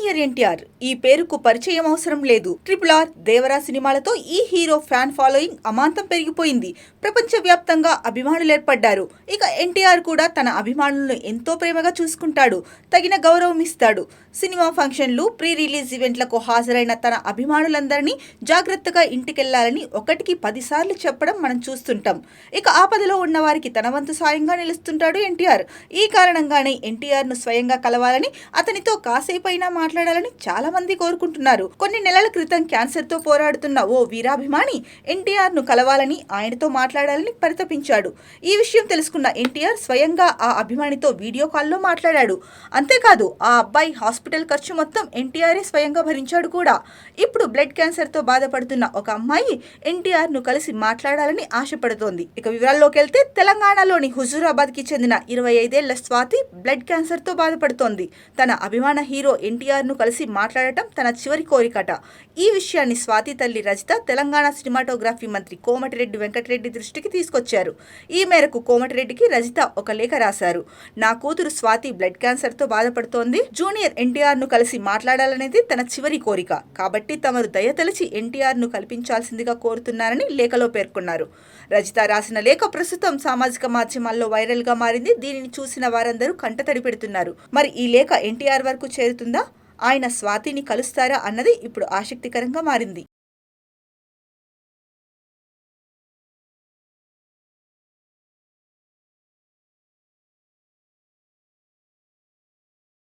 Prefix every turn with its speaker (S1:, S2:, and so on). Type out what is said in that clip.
S1: Junior NTR ఈ పేరుకు పరిచయం అవసరం లేదు. RRR, దేవరా సినిమాలతో ఈ హీరో ఫ్యాన్ ఫాలోయింగ్ అమాంతం పెరిగిపోయింది. ప్రపంచవ్యాప్తంగా అభిమానులు ఏర్పడ్డారు. ఇక ఎన్టీఆర్ కూడా తన అభిమానులను ఎంతో ప్రేమగా చూసుకుంటాడు, తగిన గౌరవం ఇస్తాడు. సినిమా ఫంక్షన్లు, ప్రీ రిలీజ్ ఈవెంట్లకు హాజరైన తన అభిమానులందరినీ జాగ్రత్తగా ఇంటికెళ్లాలని 1కి 10 సార్లు చెప్పడం మనం చూస్తుంటాం. ఇక ఆపదలో ఉన్న వారికి తన వంతు సాయంగా నిలుస్తుంటాడు ఎన్టీఆర్. ఈ కారణంగానే ఎన్టీఆర్ ను స్వయంగా కలవాలని, అతనితో కాసేపైనా మాట్లాడాలని చాలా మంది కోరుకుంటున్నారు. కొన్ని నెలల క్రితం క్యాన్సర్ తో పోరాడుతున్న ఓ వీరాభిమాని ఎన్టీఆర్ ను కలవాలని, ఆయనతో మాట్లాడాలని పరితపించాడు. ఈ విషయం తెలుసుకున్న ఎన్టీఆర్ స్వయంగా ఆ అభిమానితో వీడియో కాల్లో మాట్లాడాడు. అంతేకాదు ఆ అబ్బాయి హాస్పిటల్ ఖర్చు మొత్తం ఎన్టీఆర్ స్వయంగా భరించాడు కూడా. ఇప్పుడు బ్లడ్ క్యాన్సర్ తో బాధపడుతున్న ఒక అమ్మాయి ఎన్టీఆర్ ను కలిసి మాట్లాడాలని ఆశపడుతోంది. ఇక వివరాల్లోకి వెళ్తే తెలంగాణలోని హుజూరాబాద్ కి చెందిన 25 ఏళ్ల స్వాతి బ్లడ్ క్యాన్సర్ తో బాధపడుతోంది. తన అభిమాన హీరో ఎన్టీఆర్ ను కలిసి మాట్లాడటం తన చివరి కోరికట. ఈ విషయాన్ని స్వాతి తల్లి రజిత తెలంగాణ సినిమాటోగ్రఫీ మంత్రి కోమటిరెడ్డి వెంకటరెడ్డి దృష్టికి తీసుకొచ్చారు. ఈ మేరకు కోమటిరెడ్డికి రజిత ఒక లేఖ రాశారు. నా కూతురు స్వాతి బ్లడ్ క్యాన్సర్ తో బాధపడుతోంది. జూనియర్ ఎన్టీఆర్ ను కలిసి మాట్లాడాలనేది తన చివరి కోరిక. కాబట్టి తమరు దయతలిచి ఎన్టీఆర్ ను కల్పించాల్సిందిగా కోరుతున్నారని లేఖలో పేర్కొన్నారు. రజిత రాసిన లేఖ ప్రస్తుతం సామాజిక మాధ్యమాల్లో వైరల్ గా మారింది. దీనిని చూసిన వారందరూ కంటతడి పెడుతున్నారు. మరి ఈ లేఖ ఎన్టీఆర్ వరకు చేరుతుందా? ఆయన స్వాతిని కలుస్తారా అన్నది ఇప్పుడు ఆసక్తికరంగా మారింది.